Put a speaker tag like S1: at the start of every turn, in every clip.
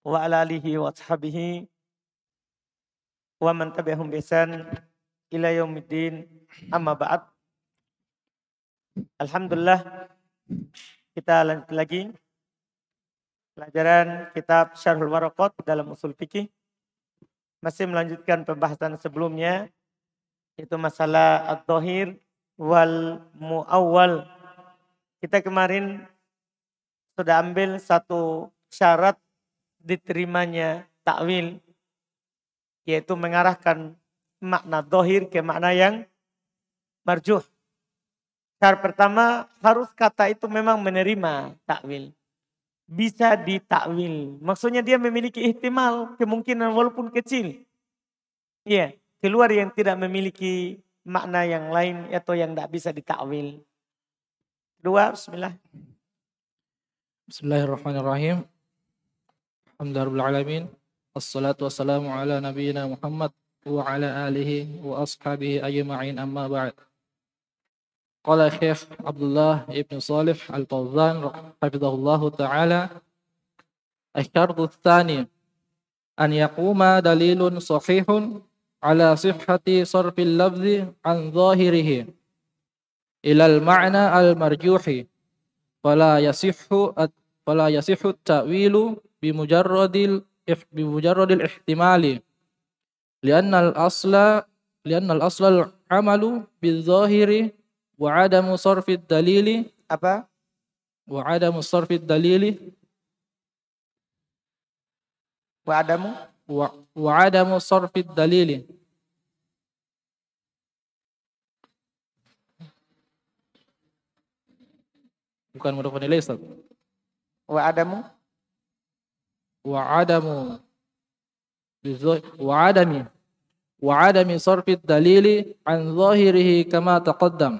S1: wa ala alihi wa ashabihi wa man tabi'ahum bi ihsan ila yaumiddin. Amma ba'd. Alhamdulillah, kita lanjut lagi pelajaran kitab Syarhul Waraqat dalam usul fikih. Masih melanjutkan pembahasan sebelumnya, yaitu masalah ad-dhahir wal mu'awwal. Kita kemarin sudah ambil satu syarat diterimanya takwil, yaitu mengarahkan makna dhahir ke makna yang marjuh. Syarat pertama, harus kata itu memang menerima takwil. Bisa ditakwil. Maksudnya dia memiliki ihtimal, kemungkinan walaupun kecil. Iya, keluar yang tidak memiliki makna yang lain atau yang tidak bisa ditakwil. Kedua, bismillah.
S2: Bismillahirrahmanirrahim. Alhamdulillahirrahmanirrahim. Assalatu wassalamu ala nabiyyina Muhammad wa ala alihi wa ashabihi ajma'in, amma ba'd. Qala Syekh Abdullah ibn Salih Al-Fawzan hafizahullahu ta'ala, asy-syartu tsani an yaquma dalilun sahihun ala sihhati sarfil lafzi an zahirihi ilal ma'na al-marjuhi fala yasihhu at-ta'wilu bimujarradil ihtimali lianna al-asla al-amalu bil-zahiri wa adamu sarfid dalili
S1: Apa?
S2: wa adamu sarfid dalili
S1: Wa adamu?
S2: wa adamu sarfid dalili. Bukan mudhaf ilaih, Ustaz.
S1: Wa adamu?
S2: wa adami sarfid dalili an zahirihi kama taqaddam.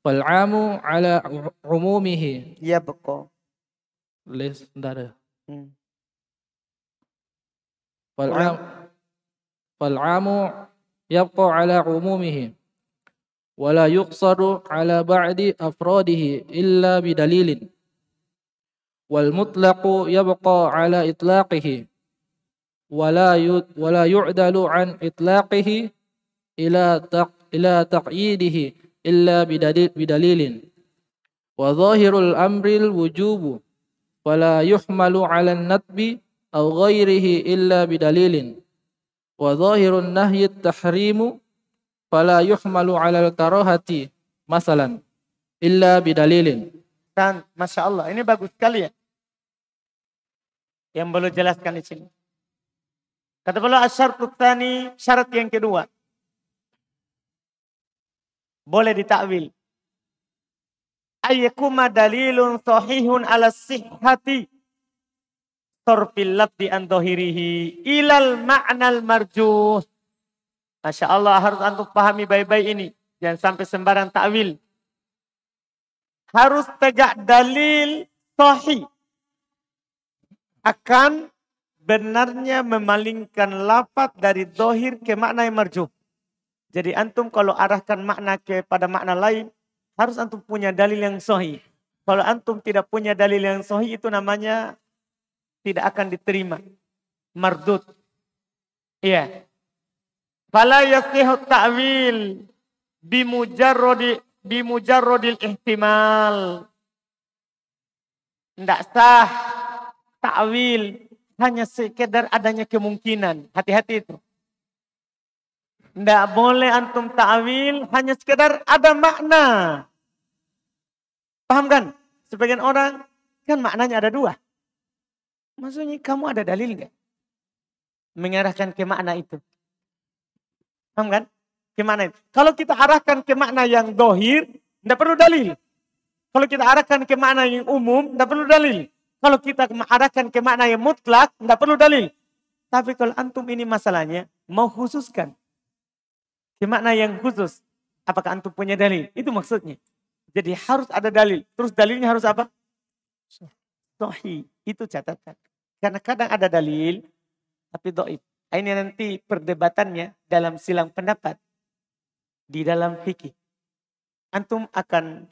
S2: Fal 'amu ala umumihi.
S1: Ya betul.
S2: Les ndara.
S1: Hmm.
S2: Fal 'amu yabqa ala umumihi wa la yuqsaru ala ba'di afradihi illa bidalilin. Wal mutlaqu yabqa ala itlaqihi wa la yu'dalu an itlaqihi ila taqyidihi illa bidalilin. Wa zahirul amril wujubu fala yuhmalu ala an-nadbi aw ghairihi illa bidalilin. Wa zahirun nahyi at-tahrimu fala yuhmalu ala al-karahati masalan illa bidalilin.
S1: Dan Masya Allah, ini bagus sekali ya. Yang belum jelaskan di sini. Kata beliau asy-syartu tsani, syarat yang kedua. Boleh ditakwil. Ayyakuma dalilun sahihun ala sihhati sarfil lafzi an dhahirihi ilal ma'nal marjuh. Masya Allah, harus antum pahami baik-baik ini. Jangan sampai sembarang takwil. Harus tegak dalil sahih akan benarnya memalingkan lafaz dari dhahir ke makna yang marjuh. Jadi antum kalau arahkan makna kepada makna lain, harus antum punya dalil yang sahih. Kalau antum tidak punya dalil yang sahih, itu namanya tidak akan diterima. Mardud. Iya. Fala yasihu ta'wil bimujarrodil ihtimal. Tidak sah ta'wil hanya sekedar adanya kemungkinan. Hati-hati itu. Tidak boleh antum ta'wil hanya sekedar ada makna. Paham kan? Sebagian orang kan maknanya ada dua. Maksudnya kamu ada dalil enggak? Mengarahkan ke makna itu. Paham kan? Ke makna itu. Kalau kita arahkan ke makna yang dohir, tidak perlu dalil. Kalau kita arahkan ke makna yang umum, tidak perlu dalil. Kalau kita arahkan ke makna yang mutlak, tidak perlu dalil. Tapi kalau antum ini masalahnya, mau khususkan ke makna yang khusus. Apakah antum punya dalil? Itu maksudnya. Jadi harus ada dalil. Terus dalilnya harus apa? Sahih. Itu catatan. Karena kadang ada dalil, tapi dhaif. Ini nanti perdebatannya dalam silang pendapat. Di dalam fikih. Antum akan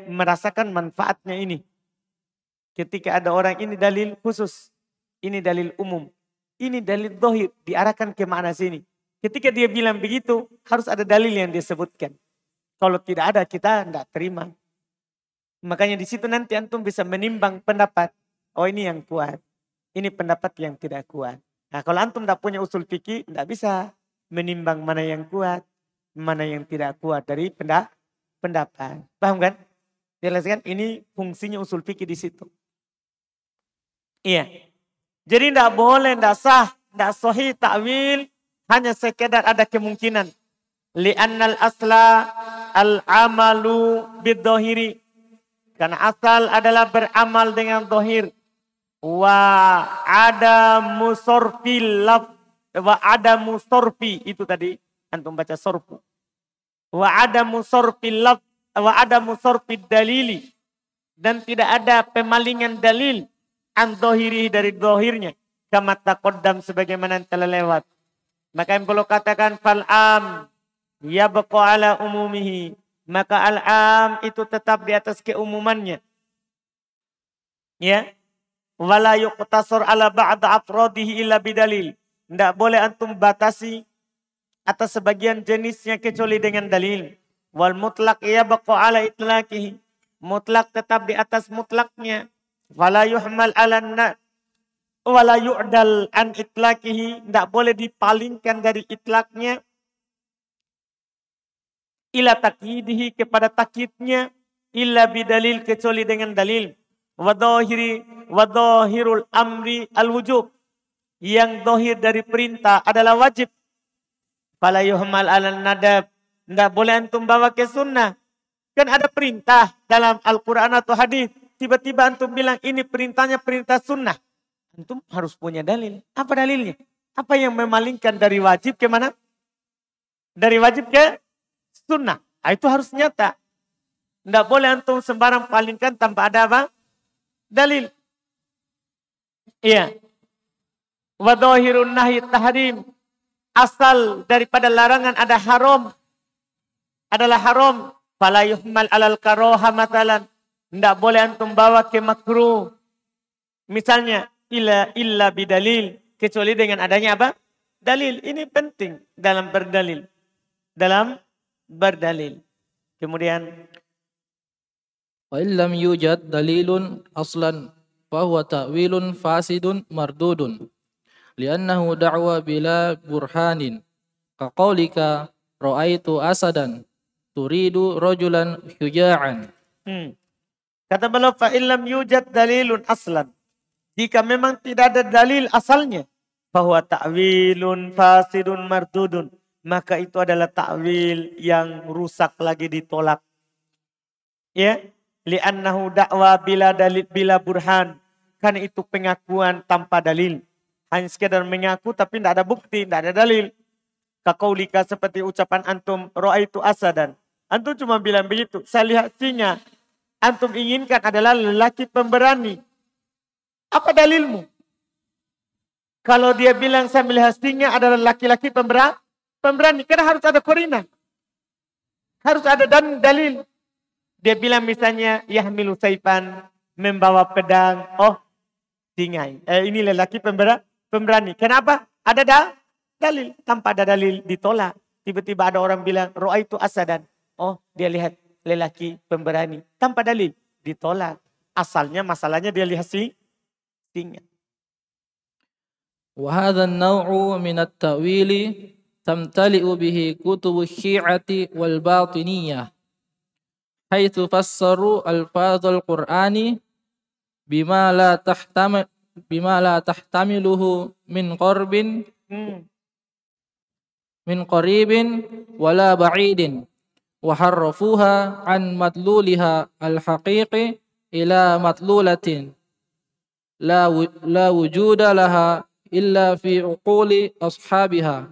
S1: merasakan manfaatnya ini. Ketika ada orang ini dalil khusus, ini dalil umum, ini dalil dohir, diarahkan ke makna sini. Ketika dia bilang begitu, harus ada dalil yang disebutkan. Kalau tidak ada, kita tidak terima. Makanya di situ nanti antum bisa menimbang pendapat. Oh ini yang kuat, ini pendapat yang tidak kuat. Nah kalau antum tidak punya usul fikih, tidak bisa menimbang mana yang kuat, mana yang tidak kuat dari pendapat. Paham kan? Jelas kan? Ini fungsinya usul fikih di situ. Iya. Jadi tidak boleh, tidak sah, tidak sahih takwil hanya sekedar ada kemungkinan. Li'annal asla al-amalu bid-dohiri. Karena asal adalah beramal dengan dohir. Wa ada musorfil laf. Wa ada musorfi. Itu tadi antum baca sorfu. Wa ada musorfil laf. Wa ada musorfil dalili. Dan tidak ada pemalingan dalil. An dohiri dari dohirnya. Kama taqaddam sebagaimana telah lewat. Maka yang perlu katakan fal'am. Yabqa ala umumihi. Maka al-am itu tetap di atas keumumannya. Ya. Wala yuqtasar ala ba'da afrodihi illa bidalil. Tidak boleh antum batasi atas sebagian jenisnya kecuali dengan dalil. Wal mutlaq yabqa ala itlaqihi. Mutlak tetap di atas mutlaknya. Wala yuhmal ala wala yu'dal an itlaqihi. Tidak boleh dipalingkan dari itlaknya. Ila takyidihi kepada takyidnya. Illa bidalil kecuali dengan dalil. Wadhahirul amri al-wujub. Yang dohir dari perintah adalah wajib. Fala yuhmal alal nadab. Tidak boleh antum bawa ke sunnah. Kan ada perintah dalam Al-Quran atau hadis. Tiba-tiba antum bilang ini perintahnya perintah sunnah. Antum harus punya dalil. Apa dalilnya? Apa yang memalingkan dari wajib ke mana? Dari wajib ke sunnah. Nah, itu harus nyata. Tidak boleh antum sembarang palingkan tanpa ada apa? Dalil. Iya. Wadhahirun nahi tahrim. Asal daripada larangan ada haram. Adalah haram. Fala yuhmal alal karoha matalan. Tidak boleh antum bawa ke makruh. Misalnya. Illa bidalil. Kecuali dengan adanya apa? Dalil. Ini penting dalam berdalil. Dalam berdalil. Kemudian
S2: wa illam yujad dalilun aslan fa huwa ta'wilun fasidun mardudun li'annahu da'wa bila burhanin ka qaulika ra'aitu asadan turidu rajulan huja'an.
S1: Kata beliau fa illam yujad dalilun aslan. Jika memang tidak ada dalil asalnya fa huwa ta'wilun fasidun mardudun. Maka itu adalah ta'wil yang rusak lagi ditolak. Ya, li'annahu da'wa bila dalil bila burhan. Karena itu pengakuan tanpa dalil. Hanya sekedar mengaku tapi tidak ada bukti, tidak ada dalil. Kaqaulika seperti ucapan antum ra'aitu asadan. Antum cuma bilang begitu, saya lihat singa. Antum inginkan adalah lelaki pemberani. Apa dalilmu? Kalau dia bilang saya melihat singa adalah laki-laki pemberani, karena harus ada korina. Harus ada dalil. Dia bilang misalnya, yahmilu saifan, membawa pedang. Oh, singa. Ini lelaki pemberani. Kenapa? Ada dalil. Tanpa ada dalil ditolak. Tiba-tiba ada orang bilang, ra'aitu asadan. Oh, dia lihat lelaki pemberani. Tanpa dalil ditolak. Asalnya masalahnya dia lihat singa.
S2: Wa hadha an-naw'u min at-ta'wili tamtali'u bihi kutubu syi'ati wal batiniyah haitsu fassaru alfazal qur'ani bima la tahtamiluhu min qaribin wala ba'idin wa harrafuha an madluliha al-haqiqi ila madlulatin la wujuda laha illa fi uquli ashabiha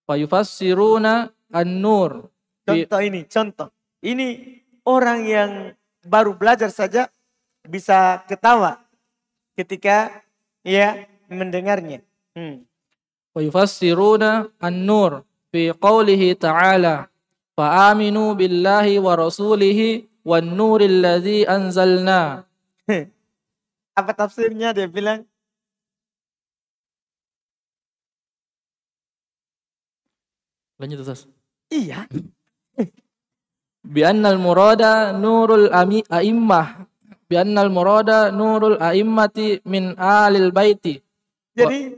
S2: fayufassiruna an-nur.
S1: Contoh. Ini orang yang baru belajar saja bisa ketawa ketika ya mendengarnya.
S2: Fayufassiruna an-nur fi qawlihi ta'ala fa aminu billahi wa rasulihi wan nuril ladzi anzalna.
S1: Apa tafsirnya? Dia bilang,
S2: Lanjut Ustaz.
S1: iya.
S2: Bi'annal murada nurul a'immah. Bi'annal murada nurul a'immati min alil baiti.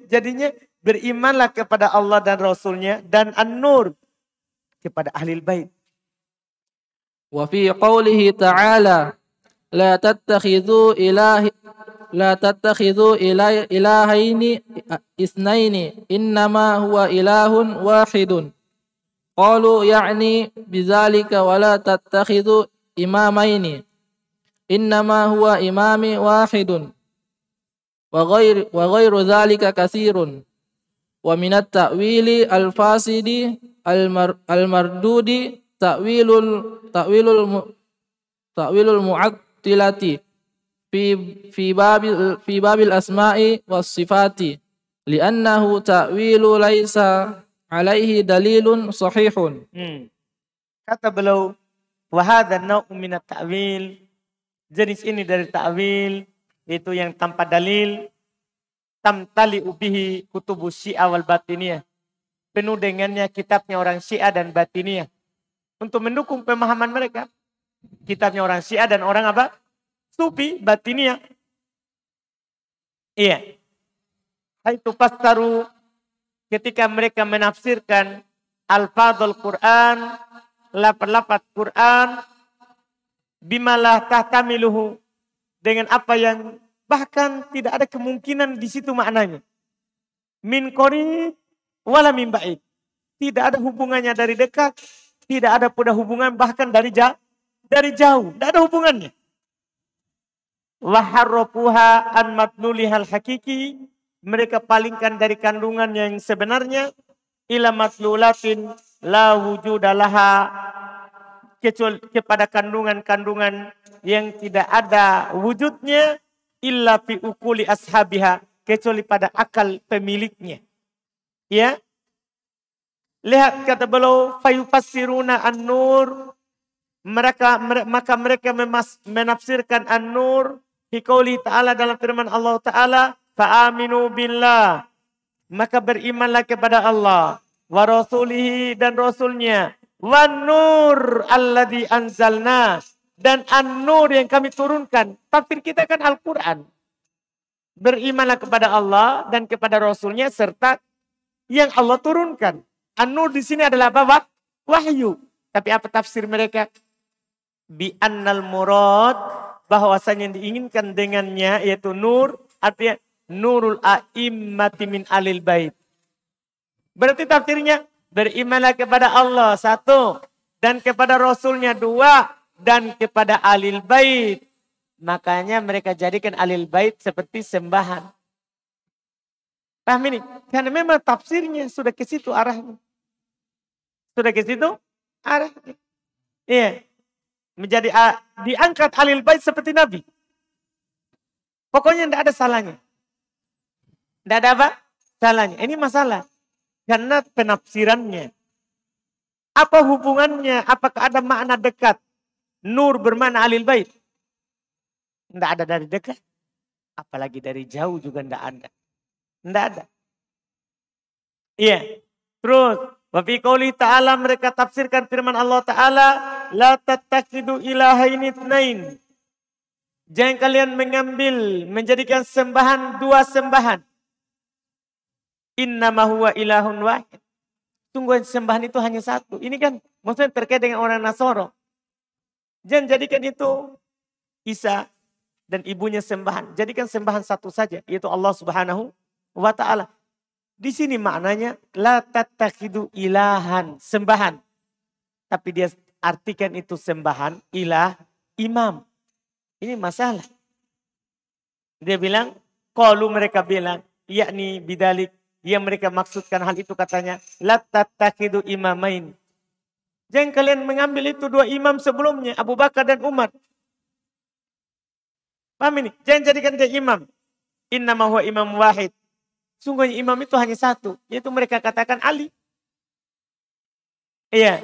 S1: Jadinya berimanlah kepada Allah dan Rasulnya dan an-nur kepada ahli bait.
S2: Wa fi qawlihi ta'ala la tattakhidhu ilahaini isnaini innama huwa ilahun wahidun. Qalu ya'ni bidzalika wa la tattakhidhu imamaini innama huwa imami wahidun. Wa ghairu dzalika katsirun. Wa minat ta'wili al-fasidi al-mardudi ta'wilul mu'attilati fi babil asma'i was sifati li'annahu ta'wilu laisa alaihi dalilun sahihun.
S1: Kata beliau, wa hadha naw'un min at-ta'wil. Jenis ini dari ta'wil, itu yang tanpa dalil, tamtali ubihi kutubu Syiah wal Batiniyah. Penuh dengannya kitabnya orang Syiah dan Batiniyah. Untuk mendukung pemahaman mereka. Kitabnya orang Syiah dan orang apa? Sufi, Batiniyah. Iya. Itu pastaru ketika mereka menafsirkan al-fadhul Quran, lafaz Quran, bimalah tahtamiluhu, dengan apa yang bahkan tidak ada kemungkinan di situ maknanya. Min qarib wala min ba'id. Tidak ada hubungannya dari dekat, tidak ada pula hubungan bahkan dari jauh. Tidak ada hubungannya. Wa harrafuha an matnulihal hakiki. Mereka palingkan dari kandungan yang sebenarnya ila matlulatin la wujudalaha, kepada kandungan-kandungan yang tidak ada wujudnya illa fi ukuli ashabiha, kecuali pada akal pemiliknya. Ya. Lihat kata beliau, fayufassiruna an-nur, maka mereka menafsirkan an-nur fi qouli ta'ala, dalam firman Allah Ta'ala, fa'aminu billah, maka berimanlah kepada Allah, wa rasulihi, dan rasulnya, wan nur alladzi anzalna, dan an-nur yang kami turunkan. Tafsir kita kan Al-Quran. Berimanlah kepada Allah dan kepada Rasulnya serta yang Allah turunkan. An-nur di sini adalah apa? Wahyu. Tapi apa tafsir mereka? Bi annal murad, bahwasanya yang diinginkan dengannya yaitu nur, artinya nurul a'immati min alil bait. Berarti tafsirnya berimanlah kepada Allah satu, dan kepada Rasulnya dua, dan kepada alil bait. Makanya mereka jadikan alil bait seperti sembahan. Paham ini? Karena memang tafsirnya sudah ke situ arahnya. Sudah ke situ arahnya. Iya. Menjadi diangkat alil bait seperti Nabi. Pokoknya tidak ada salahnya. Tidak ada apa? Salahnya. Ini masalah. Karena penafsirannya. Apa hubungannya? Apakah ada makna dekat? Nur bermakna alil bait. Tidak ada dari dekat. Apalagi dari jauh juga tidak ada. Tidak ada. Iya. Terus. Wa fi qouli ta'ala, mereka tafsirkan firman Allah Ta'ala. La tattakidu ilahaini itsnain. Jangan kalian menjadikan sembahan dua sembahan. Innama huwa ilahun wahid. Sungguh sembahan itu hanya satu. Ini kan maksudnya terkait dengan orang Nasoro. Jangan jadikan itu Isa dan ibunya sembahan. Jadikan sembahan satu saja, yaitu Allah Subhanahu wa Ta'ala. Di sini maknanya la tattakhidu ilahan, sembahan. Tapi dia artikan itu sembahan, ilah, imam. Ini masalah. Dia bilang, qalu, mereka bilang, yakni bidalik, yang mereka maksudkan hal itu katanya, la tattakhidu imamain. Jangan kalian mengambil itu dua imam sebelumnya, Abu Bakar dan Umar. Paham ini? Jangan jadikan dia imam. Innama huwa imam wahid. Sungguhnya imam itu hanya satu, yaitu mereka katakan Ali. Iya.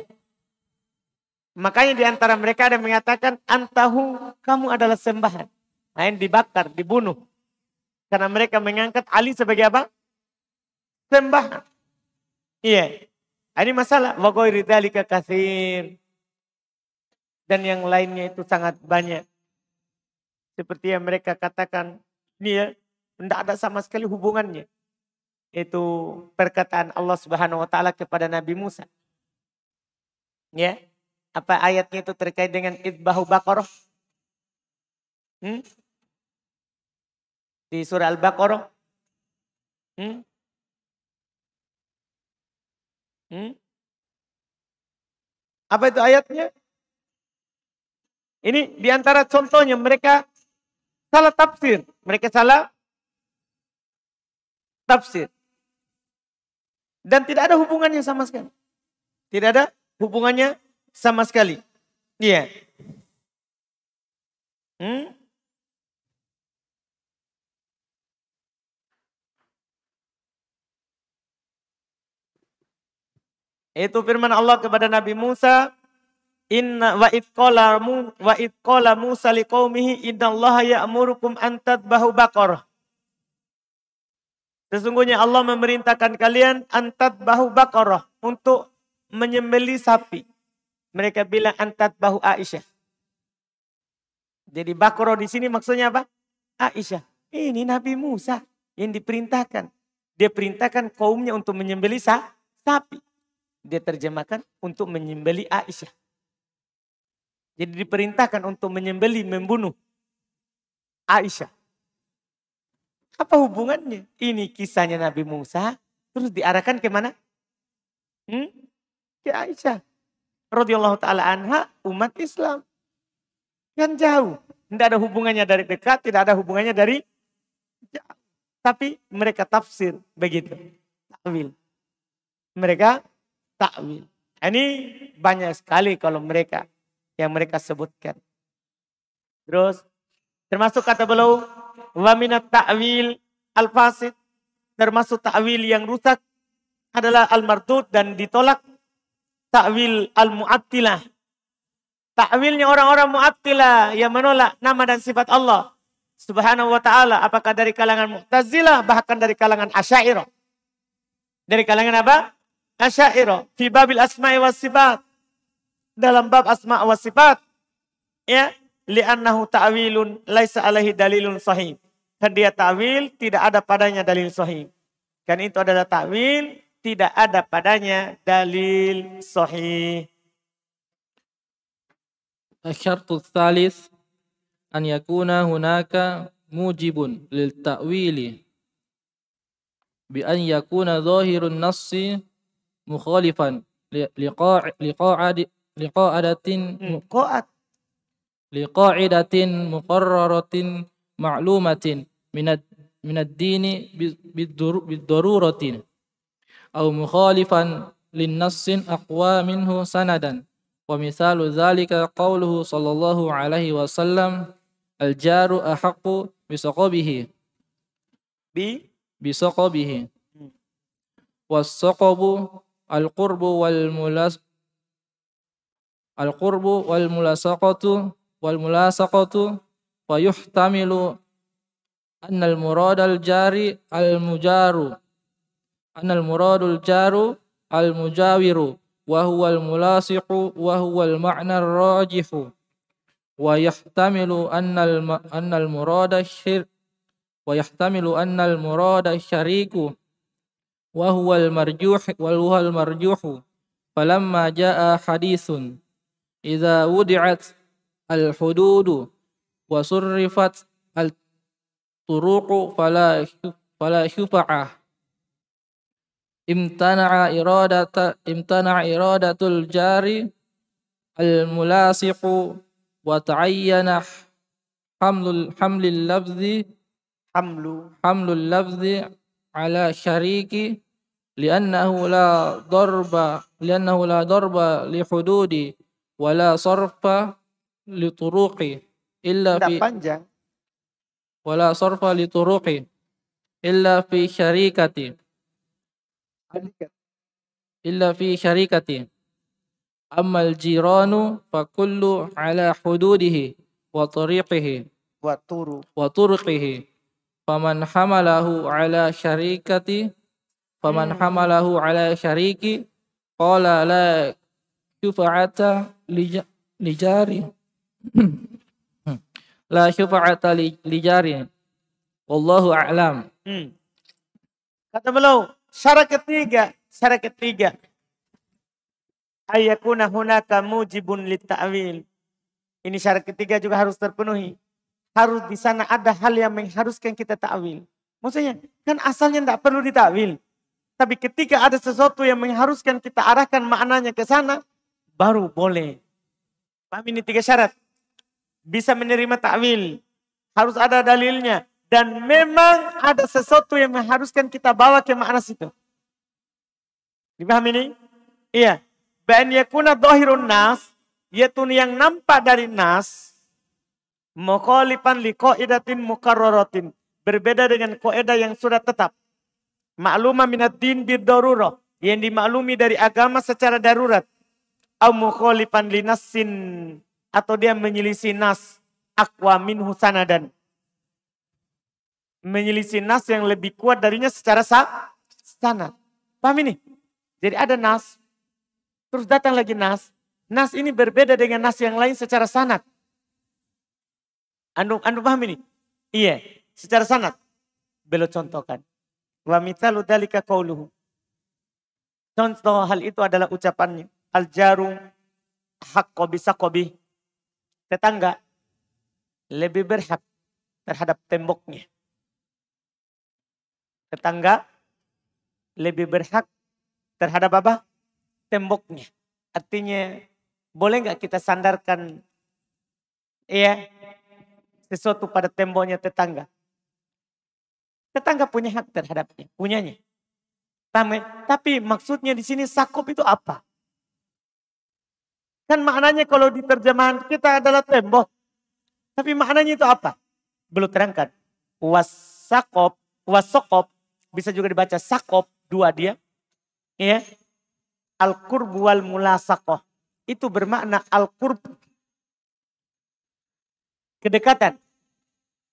S1: Makanya di antara mereka ada yang mengatakan, antahu, kamu adalah sembahan. lain dibakar, dibunuh. Karena mereka mengangkat Ali sebagai apa? Sembahan. Iya. Ini masalah. Wa ghairi dzalika katsir. Dan yang lainnya itu sangat banyak. Seperti yang mereka katakan, ini ya, tidak ada sama sekali hubungannya. Itu perkataan Allah Subhanahu wa taala kepada Nabi Musa. Ya. Apa ayatnya itu terkait dengan idbahu baqarah? Di surah Al-Baqarah. Apa itu ayatnya? Ini diantara contohnya mereka salah tafsir. Mereka salah tafsir. Dan tidak ada hubungannya sama sekali. Tidak ada hubungannya sama sekali. Iya. Itu firman Allah kepada Nabi Musa, Inna wa id qala Musa liqaumihi innallaha ya'murukum an tadbahu baqarah. Sesungguhnya Allah memerintahkan kalian an tadbahu baqarah, untuk menyembelih sapi. Mereka bilang an tadbahu Aisyah. Jadi Baqarah di sini maksudnya apa? Aisyah. Ini Nabi Musa yang diperintahkan. Dia perintahkan kaumnya untuk menyembelih sapi. Dia terjemahkan untuk menyembelih Aisyah. Jadi diperintahkan untuk menyembelih, membunuh Aisyah. Apa hubungannya? Ini kisahnya Nabi Musa, terus diarahkan ke mana? Ke Aisyah radhiyallahu taala anha, umat Islam. Kan jauh. Tidak ada hubungannya dari dekat, tidak ada hubungannya dari jauh. Tapi mereka tafsir begitu. Takwil. Mereka takwil. Ini banyak sekali kalau mereka yang mereka sebutkan. Terus termasuk kata beliau, wa minat ta'wil al-fasid, termasuk ta'wil yang rusak adalah al-mardud dan ditolak, ta'wil al-mu'attilah. Ta'wilnya orang-orang mu'attilah yang menolak nama dan sifat Allah Subhanahu wa ta'ala, apakah dari kalangan Mu'tazilah, bahkan dari kalangan Asy'ariyah. Dari kalangan apa? Asy'ariyah. Fi babil asma'i was sifat. Dalam bab asma' was sifat. Ya, li'annahu ta'wilun laisa alaihi dalilun sahih. Kan dia ta'wil tidak ada padanya dalil sahih. Kan itu adalah ta'wil tidak ada padanya dalil sahih.
S2: Asyartu tsalits an yakuna hunaka mujibun lil ta'wili bi an yakuna zahirun nassi mukhalifan liqa'idatin muqarraratin ma'lumatin minad dini bid-daruratin aw mukhalifan lin nassin aqwa minhu sanadan. Wa misalu dzalika qauluhu sallallahu alaihi wasallam al-jaru ahaqqu bisaqabihi was-saqabu al-qurbu wal mulasaqatu wa yuhtamilu anna al-muradal jari al-mujaru al-mujawiru wa huwa al-mulasiqu wa huwa al-ma'na ar-rajihu wa yahtamilu anna al-murada syariku wa huwa al-marjuhu falamma jaa hadithun idza wudi'at al-hududu wa surrifat al-turuqu fala syufa'ah imtana'a iradatul jari al-mulasiqu wa ta'ayyana hamlul lafzi ala syariki li'annahu la darba li hududi wa la sarfa li turuqi illa fi syarikati ammal jiranu fa kullu ala hududihi wa tariqihi
S1: wa
S2: turqihi faman hamalahu ala syariki qala la syufa'ata lijari la syufa'ata lijari wallahu a'lam.
S1: Kata beliau, syarat ketiga ayyakuna hunaka mujibun litta'wil. Ini syarat ketiga juga harus terpenuhi. Harus di sana ada hal yang mengharuskan kita ta'wil. Maksudnya kan asalnya tidak perlu ditakwil. Tapi ketika ada sesuatu yang mengharuskan kita arahkan maknanya ke sana, baru boleh. Paham ini 3 syarat. Bisa menerima ta'wil. Harus ada dalilnya. Dan memang ada sesuatu yang mengharuskan kita bawa ke makna situ. Dipahami ini? Iya. Ba'an yakuna dhahirun nas, yaitu yang nampak dari nas, mukhalifan li qaidatin mukarraratin. Berbeda dengan kaidah yang sudah tetap. Ma'lumah minad din bid-darurah. Yang dimaklumi dari agama secara darurat. Au mukhalifan li nassin. Atau dia menyelisih nas. Aqwa minhu sanadan. Menyelisih nas yang lebih kuat darinya secara sanad. Paham ini? Jadi ada nas. Terus datang lagi nas. Nas ini berbeda dengan nas yang lain secara sanad. Anda paham ini? Iya. Secara sanad. Beliau contohkan. Wa mithalu dalika qauluhu. Contoh hal itu adalah ucapannya. Al-jaru haqqo bisaqobi. Tetangga lebih berhak terhadap temboknya. Tetangga lebih berhak terhadap apa? Temboknya. Artinya boleh nggak kita sandarkan sesuatu pada temboknya tetangga? Tetangga punya hak terhadapnya, punyanya. Tapi maksudnya di sini sakop itu apa? Kan maknanya kalau di terjemahan kita adalah tembok. Tapi maknanya itu apa? Belum terangkan. Wasakop bisa juga dibaca sakop, 2 dia. Ya. Al-qurb wal mulasaqah. Itu bermakna al-qurb. Kedekatan.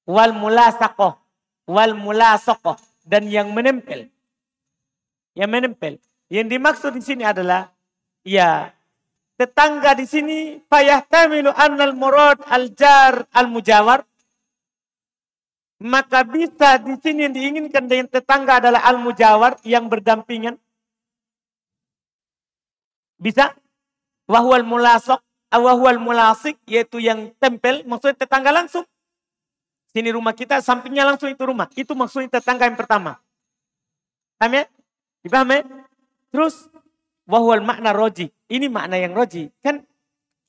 S1: Wal mulasaqah. Wal mulasaqah. Dan yang menempel. Yang menempel. Yang dimaksud di sini adalah tetangga di sini fayahtamilu annal murad al-jar al-mujawar. Maka bisa di sini yang diinginkan dengan tetangga adalah al-mujawar yang berdampingan. Bisa. Wahwal mulasok, wahwal mulasik, yaitu yang tempel, maksudnya tetangga langsung. Sini rumah kita, sampingnya langsung itu rumah. Itu maksudnya tetangga yang pertama. Paham ya? Dipaham ya? Terus, wahwal makna roji. Ini makna yang roji. Kan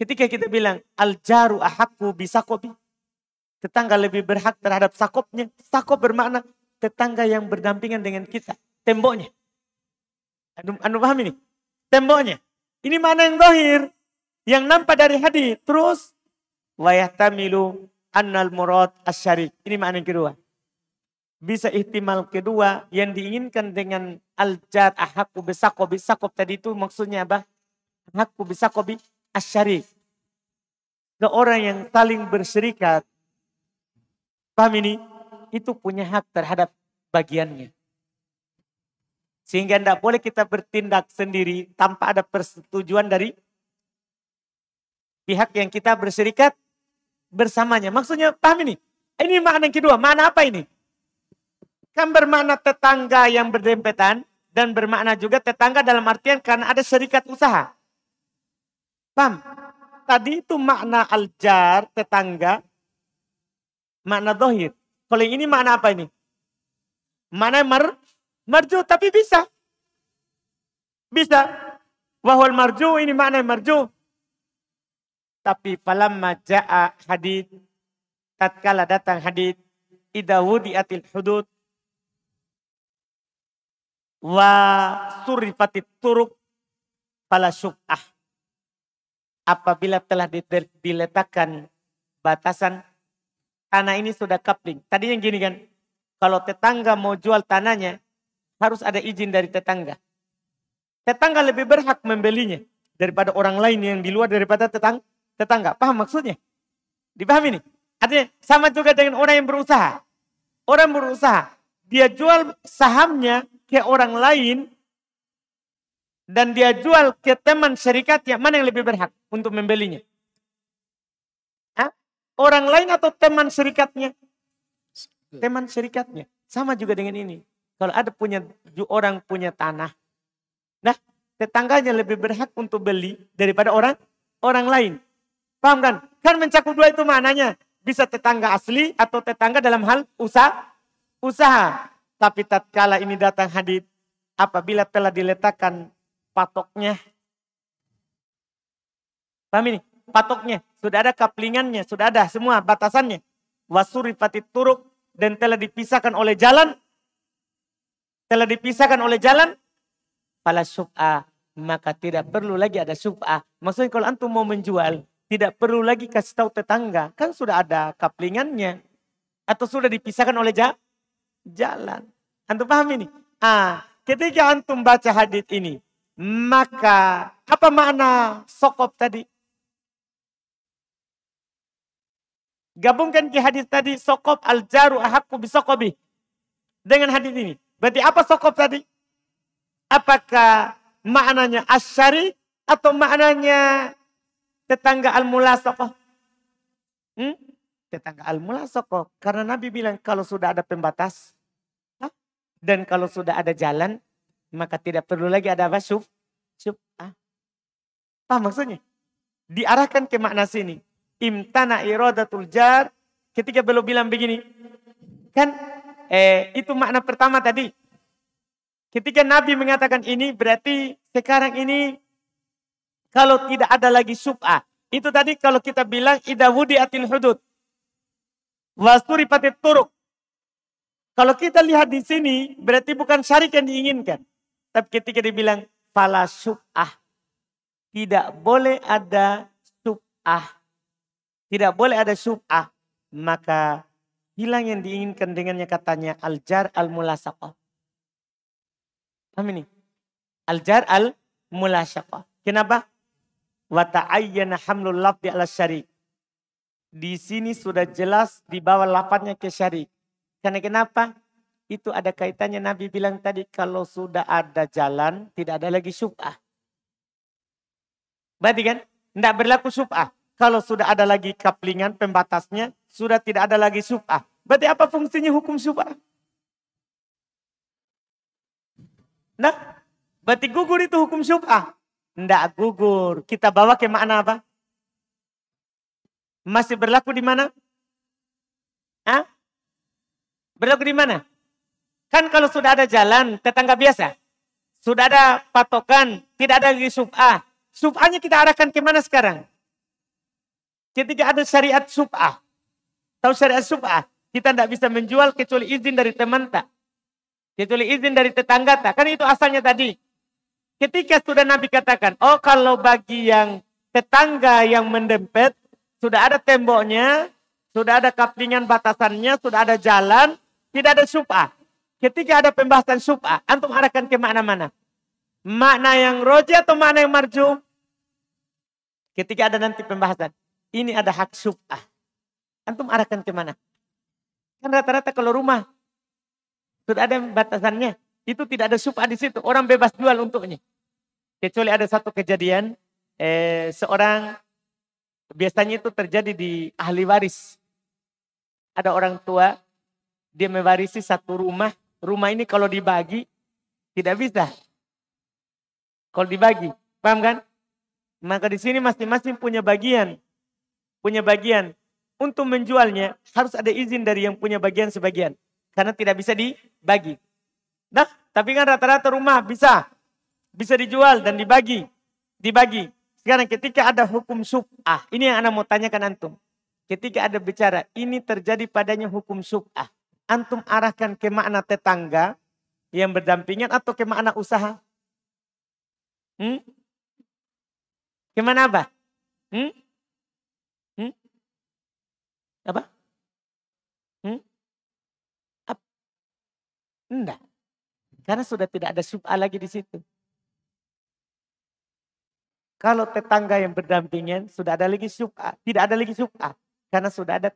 S1: ketika kita bilang, al-jaru ahakku bisakobi. Tetangga lebih berhak terhadap sakopnya. Sakop bermakna tetangga yang berdampingan dengan kita. Temboknya. Anu paham ini? Temboknya. Ini mana yang zahir. Yang nampak dari hadis. Terus. Wayahtamilu annal murad asyarik. Ini makna yang kedua. Bisa ihtimal kedua. Yang diinginkan dengan al-jad ahakku bisakobi. Sakop tadi itu maksudnya apa? Ahakku bisakobi asyarik. Seorang yang saling berserikat. Paham ini? Itu punya hak terhadap bagiannya. Sehingga tidak boleh kita bertindak sendiri tanpa ada persetujuan dari pihak yang kita berserikat bersamanya. Maksudnya paham ini? Ini makna yang kedua. Makna apa ini? Kan bermakna tetangga yang berdempetan dan bermakna juga tetangga dalam artian karena ada serikat usaha. Paham? Tadi itu makna al-jar, tetangga. Makna dohir. Kalau yang ini makna apa ini? Makna marju, tapi bisa. Bisa. Wahwal marju, ini makna marju. Tapi falamma ja'a hadid. Tatkala datang hadid. Idha wudi'atil hudud. Wa surifatit turuk. Fala syuk'ah. Apabila telah diletakkan batasan. Tanah ini sudah kapling. Tadinya gini kan. Kalau tetangga mau jual tanahnya. Harus ada izin dari tetangga. Tetangga lebih berhak membelinya. Daripada orang lain yang di luar daripada tetangga. Paham maksudnya? Dipahami ini? Artinya sama juga dengan orang yang berusaha. Orang berusaha, dia jual sahamnya ke orang lain dan dia jual ke teman syarikatnya, mana yang lebih berhak untuk membelinya? Hah? Orang lain atau teman syarikatnya? Teman syarikatnya. Sama juga dengan ini. Kalau ada orang punya tanah, nah tetangganya lebih berhak untuk beli daripada orang lain. Paham kan? Kan mencakup dua itu maknanya. Bisa tetangga asli atau tetangga dalam hal usaha. Tapi tatkala ini datang hadits, apabila telah diletakkan patoknya. Paham ini? Patoknya. Sudah ada kaplingannya. Sudah ada semua batasannya. Wasurifati turuk. Dan telah dipisahkan oleh jalan. Telah dipisahkan oleh jalan. Fala syub'ah. Maka tidak perlu lagi ada syub'ah. Maksudnya kalau antum mau menjual. Tidak perlu lagi kasih tahu tetangga. Kan sudah ada kaplingannya. Atau sudah dipisahkan oleh jalan. Antum paham ini? Ketika antum baca hadis ini. Maka apa makna sokop tadi? Gabungkan ke hadis tadi. Sokop al-jaru ahakku bisokobi. Dengan hadis ini. Berarti apa sokop tadi? Apakah maknanya asyari atau maknanya tetangga al-mulasaqah? Tetangga al-mulasaqah. Karena Nabi bilang kalau sudah ada pembatas dan kalau sudah ada jalan, maka tidak perlu lagi ada apa? Syub'ah. Paham maksudnya? Diarahkan ke makna sini. Imtana iradatul jar. Ketika beliau bilang begini. Kan itu makna pertama tadi. Ketika Nabi mengatakan ini berarti sekarang ini kalau tidak ada lagi syub'ah. Itu tadi kalau kita bilang idza wudi'atil hudud. Wasurifatit turuk. Kalau kita lihat di sini berarti bukan syarik yang diinginkan. Tapi ketika dibilang fala syub'ah. Tidak boleh ada syub'ah. Tidak boleh ada syub'ah. Maka hilang yang diinginkan dengannya katanya al-jar al-mulasaqah. Paham ini? Al-jar al-mulasaqah. Kenapa? Wa ta'ayyana hamlul lafzi ala syarik. Di sini sudah jelas dibawa lafadznya ke syarik. Karena kenapa? Itu ada kaitannya Nabi bilang tadi kalau sudah ada jalan tidak ada lagi syub'ah. Berarti kan? Tidak berlaku syub'ah. Kalau sudah ada lagi kaplingan pembatasnya sudah tidak ada lagi syub'ah. Berarti apa fungsinya hukum syub'ah? Nah, berarti gugur itu hukum syub'ah. Tidak gugur. Kita bawa ke makna apa? Masih berlaku di mana? Berlaku di mana? Kan kalau sudah ada jalan, tetangga biasa. Sudah ada patokan, tidak ada lagi syub'ah. Syub'ahnya kita arahkan ke mana sekarang? Ketika ada syariat syub'ah. Tahu syariat syub'ah? Kita tidak bisa menjual kecuali izin dari teman tak. Kecuali izin dari tetangga tak. Kan itu asalnya tadi. Ketika sudah Nabi katakan, oh kalau bagi yang tetangga yang mendempet, sudah ada temboknya, sudah ada kaplingan batasannya, sudah ada jalan, tidak ada syub'ah. Ketika ada pembahasan syub'ah, antum arahkan ke makna mana? Makna yang roji atau makna yang marju? Ketika ada nanti pembahasan, ini ada hak syub'ah. Antum arahkan ke mana? Kan rata-rata kalau rumah, sudah ada batasannya. Itu tidak ada syub'ah di situ. Orang bebas jual untuknya. Kecuali ada satu kejadian. Seorang, biasanya itu terjadi di ahli waris. Ada orang tua, dia mewarisi satu rumah. Rumah ini kalau dibagi, tidak bisa. Kalau dibagi, paham kan? Maka di sini masing-masing punya bagian. Punya bagian. Untuk menjualnya, harus ada izin dari yang punya bagian sebagian. Karena tidak bisa dibagi. Nah, tapi kan rata-rata rumah bisa dijual dan dibagi. Sekarang ketika ada hukum syub'ah, ini yang anak mau tanyakan antum. Ketika ada bicara, ini terjadi padanya hukum syub'ah. Antum arahkan ke makna tetangga yang berdampingan atau ke makna usaha? Kemana apa? Apa? Enggak. Karena sudah tidak ada syub'ah lagi di situ. Kalau tetangga yang berdampingan sudah ada lagi syub'ah. Tidak ada lagi syub'ah. Karena sudah ada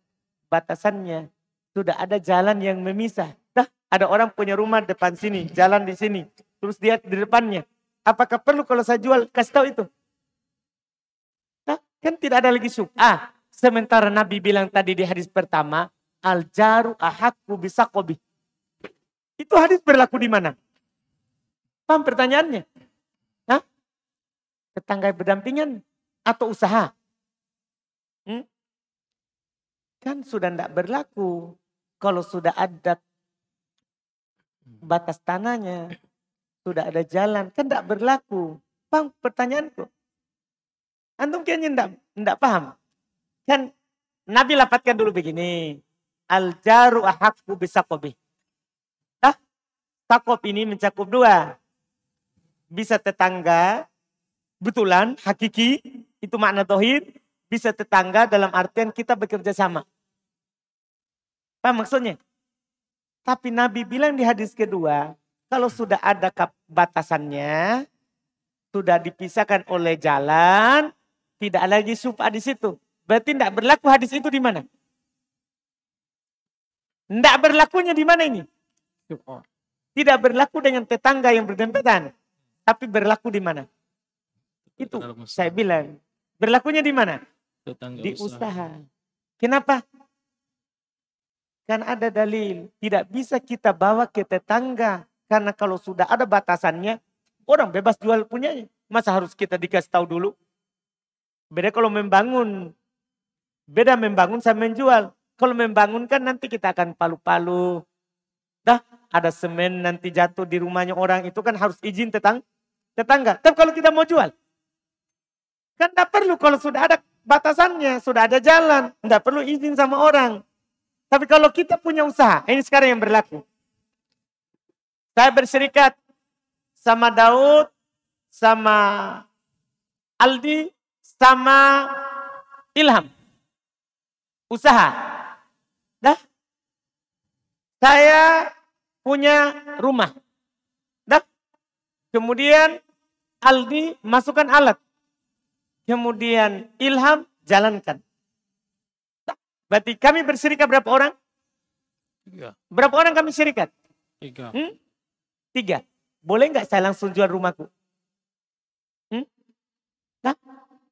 S1: batasannya. Sudah ada jalan yang memisah. Dah, ada orang punya rumah depan sini, jalan di sini. Terus dia di depannya. Apakah perlu kalau saya jual, kasih tahu itu? Nah, kan tidak ada lagi syubhat. Sementara Nabi bilang tadi di hadis pertama, al-jaru ahakku bisaqobi. Itu hadis berlaku di mana? Paham pertanyaannya? Hah? Tetangga berdampingan atau usaha? Kan sudah tidak berlaku. Kalau sudah ada batas tanahnya, sudah ada jalan, kan tidak berlaku. Paham pertanyaanku? Antum kayaknya tidak paham. Kan Nabi lapatkan dulu begini. Al-jaru ahakku bisaqobi. Sakob ini mencakup dua. Bisa tetangga, betulan, hakiki, itu makna tauhid. Bisa tetangga dalam artian kita bekerja sama. Paham maksudnya? Tapi Nabi bilang di hadis kedua, kalau sudah ada batasannya, sudah dipisahkan oleh jalan, tidak lagi syubhat di situ. Berarti tidak berlaku hadis itu di mana? Tidak berlakunya di mana ini? Tidak berlaku dengan tetangga yang berdempetan. Tapi berlaku di mana? Itu saya bilang. Berlakunya di mana? Di usaha. Kenapa? Kan ada dalil. Tidak bisa kita bawa ke tetangga. Karena kalau sudah ada batasannya, orang bebas jual punyanya. Masa harus kita dikasih tahu dulu? Beda kalau membangun. Beda membangun sama menjual. Kalau membangun kan nanti kita akan palu-palu. Dah ada semen nanti jatuh di rumahnya orang. Itu kan harus izin tetangga. Tapi kalau kita mau jual. Kan tidak perlu kalau sudah ada batasannya. Sudah ada jalan. Tidak perlu izin sama orang. Tapi kalau kita punya usaha. Ini sekarang yang berlaku. Saya berserikat sama Daud. Sama Aldi. Sama Ilham. Usaha. Dah. Saya punya rumah. Dah. Kemudian Aldi masukkan alat. Kemudian Ilham jalankan. Dah. Berarti kami berserikat berapa orang?
S2: 3.
S1: Berapa orang kami serikat?
S2: 3.
S1: 3. Boleh nggak saya langsung jual rumahku? Nah,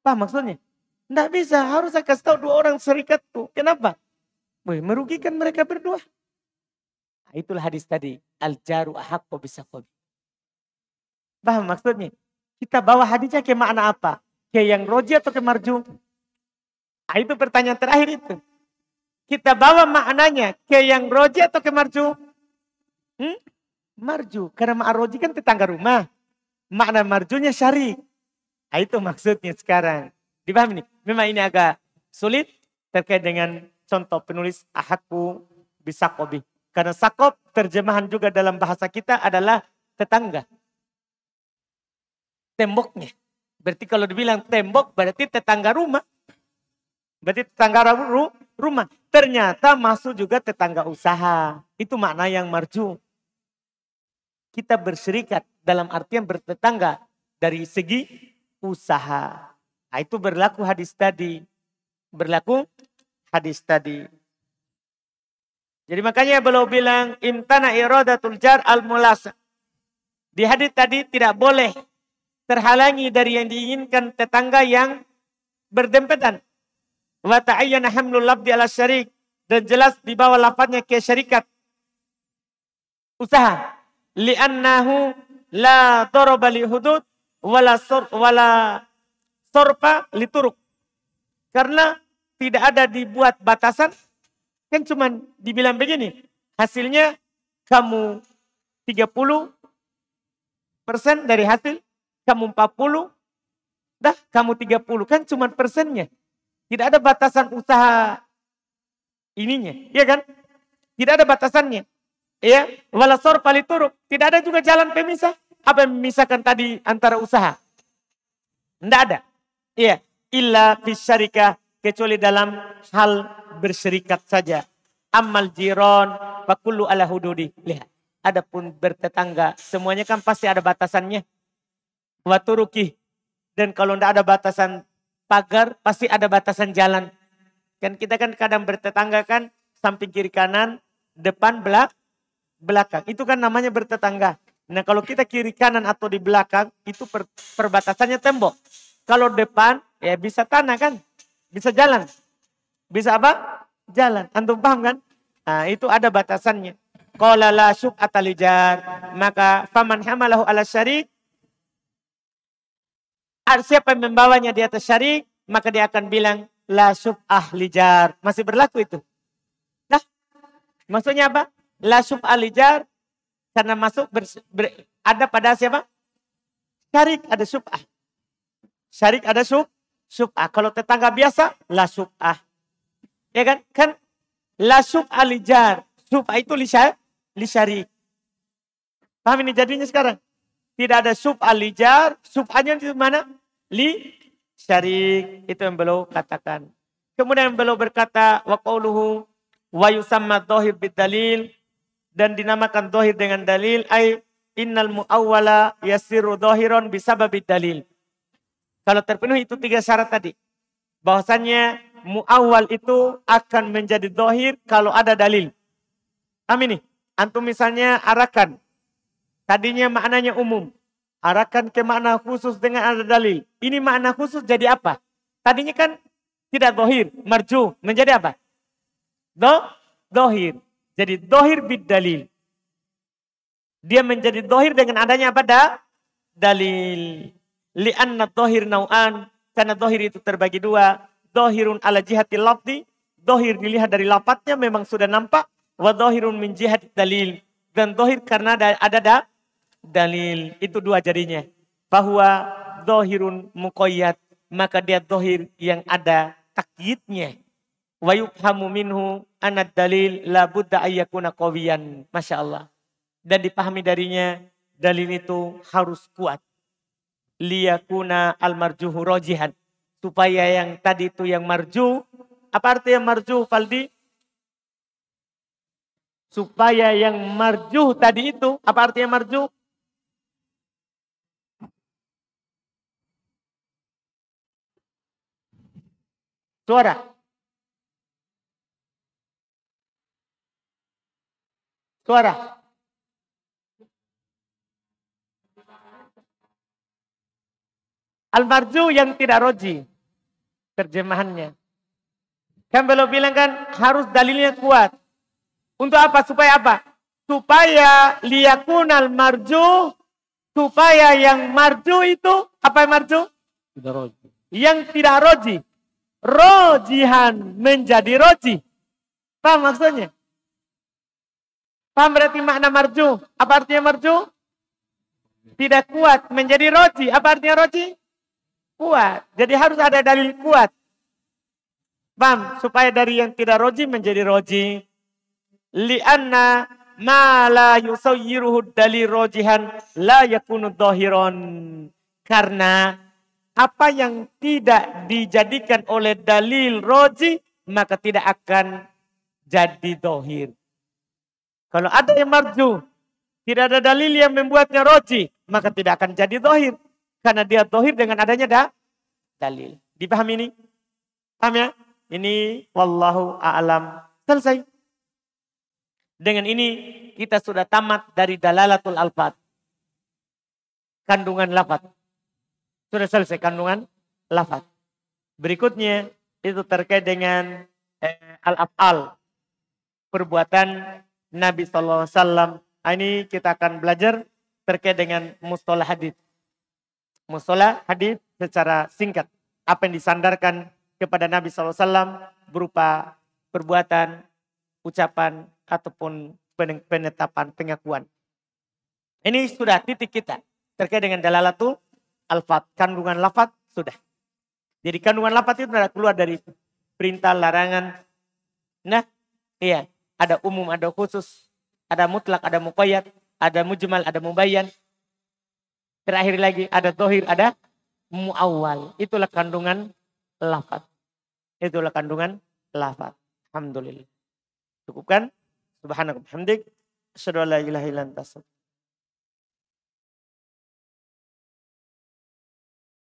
S1: apa maksudnya? Nggak bisa, harus saya kasih tahu 2 orang serikat tuh. Kenapa? Merugikan mereka berdua. Nah, itulah hadis tadi. Al-jaru ahaqqu bisaqobi. Paham maksudnya? Kita bawa hadisnya ke makna apa? Ke yang roji atau ke marju? Nah, itu pertanyaan terakhir itu. Kita bawa maknanya ke yang roji atau ke marju? Marju. Karena makna roji kan tetangga rumah. Makna marjunya syari. Nah, itu maksudnya sekarang. Dipahami nih? Memang ini agak sulit terkait dengan contoh penulis ahaqqu bisaqobi. Karena sakob terjemahan juga dalam bahasa kita adalah tetangga. Temboknya. Berarti kalau dibilang tembok berarti tetangga rumah. Berarti tetangga rumah. Ternyata masuk juga tetangga usaha. Itu makna yang marju. Kita berserikat dalam artian bertetangga dari segi usaha. Nah, itu berlaku hadis tadi. Berlaku hadis tadi. Jadi makanya beliau bilang imtana iradatul jar al-mulasa. Di hadis tadi tidak boleh terhalangi dari yang diinginkan tetangga yang berdempetan. Wa ta'ayyana hamlul lafzi ala syarik. Dan jelas di bawah lafadznya ke syarikat. Usaha. Li'annahu la daraba li hudud wala sorpa li turuk. Karena tidak ada dibuat batasan. Kan cuma dibilang begini. Hasilnya kamu 30% dari hasil. Kamu 40. Dah kamu 30. Kan cuma persennya. Tidak ada batasan usaha ininya. Iya kan? Tidak ada batasannya. Ya, wala sorpa li turuk. Tidak ada juga jalan pemisah. Apa yang memisahkan tadi antara usaha? Tidak ada. Iya. Illa fisyarikah. Kecuali dalam hal berserikat saja. Amal jiron. Fakullu ala hududi. Lihat. Adapun bertetangga. Semuanya kan pasti ada batasannya. Waturuki. Dan kalau tidak ada batasan pagar. Pasti ada batasan jalan. Kan kita kan kadang bertetangga kan samping kiri kanan, depan belakang. Itu kan namanya bertetangga. Nah kalau kita kiri kanan atau di belakang itu perbatasannya tembok. Kalau depan ya bisa tanah kan, bisa jalan. Bisa apa? Jalan. Antum paham kan? Nah, itu ada batasannya. Qala la syub'ata lijar. Maka faman hamalahu ala syarik. Siapa yang membawanya di atas syarik, maka dia akan bilang la syub'ah lijar. Masih berlaku itu. Nah, maksudnya apa? La syub'ah lijar karena masuk ada pada siapa? Syarik ada syub'ah. Syarik ada syub'ah. Kalau tetangga biasa la syub'ah. Ya kan? Kan la syub'ah lijar. Syub'ah itu li syarik. Paham ini jadinya sekarang? Tidak ada syub'ah lijar. Syub'ahnya di mana? Li syarik. Itu yang beliau katakan. Kemudian beliau berkata wa qauluhu wa yusamma dhahir bidalil, dan dinamakan dhahir dengan dalil ay innal muawwala yasiru dhahiran bisababid dalil. Kalau terpenuhi itu 3 syarat tadi. Bahwasanya muawwal itu akan menjadi dhahir kalau ada dalil. Amin nih. Antum misalnya arakan. Tadinya maknanya umum. Arakan ke makna khusus dengan ada dalil. Ini makna khusus jadi apa? Tadinya kan tidak dhahir, marju. Menjadi apa? Dhahir. Jadi dhahir bid dalil. Dia menjadi dhahir dengan adanya apa? Dalil. Li'anna dhahir nau'an. Karena dhahir itu terbagi 2. Dhahirun ala jihatil lafzi. Dhahir dilihat dari lafadznya memang sudah nampak. Wa dhahirun min jihatil dalil. Dan dhahir karena ada dalil. Itu 2 jadinya. Bahwa dhahirun muqayyad. Maka dia dhahir yang ada takyidnya. Wa yufhamu minhu anad dalil la budda ayyakuna qawiyan. Masya Allah. Dan dipahami darinya dalil itu harus kuat. Liyakuna al-marjuhu rojihan. Supaya yang tadi itu yang marju. Apa artinya marju, Faldi? Supaya yang marju tadi itu. Apa artinya marju? Suara. Suara. Al-marju yang tidak roji. Terjemahannya. Kan belum bilang kan harus dalilnya kuat. Untuk apa? Supaya apa? Supaya liyakunal marju. Supaya yang marju itu. Apa yang marju?
S2: Tidak roji.
S1: Yang tidak roji. Rojihan menjadi roji. Paham maksudnya? Paham berarti makna marju? Apa artinya marju? Tidak kuat menjadi roji. Apa artinya roji? Kuat. Jadi harus ada dalil kuat. Paham? Supaya dari yang tidak roji menjadi roji. Lianna ma la yusayyiruhu dalil rojihan la yakunu dhahiran. Karena apa yang tidak dijadikan oleh dalil roji, maka tidak akan jadi dhahir. Kalau ada yang marju, tidak ada dalil yang membuatnya roji, maka tidak akan jadi dhahir. Karena dia dhahir dengan adanya dalil. Dipahami ini? Paham ya? Ini wallahu a'lam. Selesai. Dengan ini kita sudah tamat dari dalalatul alfat. Kandungan lafaz. Sudah selesai kandungan lafaz. Berikutnya itu terkait dengan al-af'al. Perbuatan Nabi SAW. Ini kita akan belajar terkait dengan mustalah hadits. Mustalah hadits secara singkat. Apa yang disandarkan kepada Nabi SAW berupa perbuatan, ucapan, ataupun penetapan, pengakuan. Ini sudah titik kita terkait dengan dalalatul alfat. Kandungan lafaz sudah. Jadi kandungan lafaz itu sudah keluar dari perintah, larangan. Nah, iya. Ada umum, ada khusus. Ada mutlak, ada muqayyad. Ada mujmal, ada mubayyan. Terakhir lagi ada dhahir, ada muawwal. Itulah kandungan lafaz. Itulah kandungan lafaz. Alhamdulillah. Cukupkan? Subhanallah. Asyhadu an la ilaha illa anta.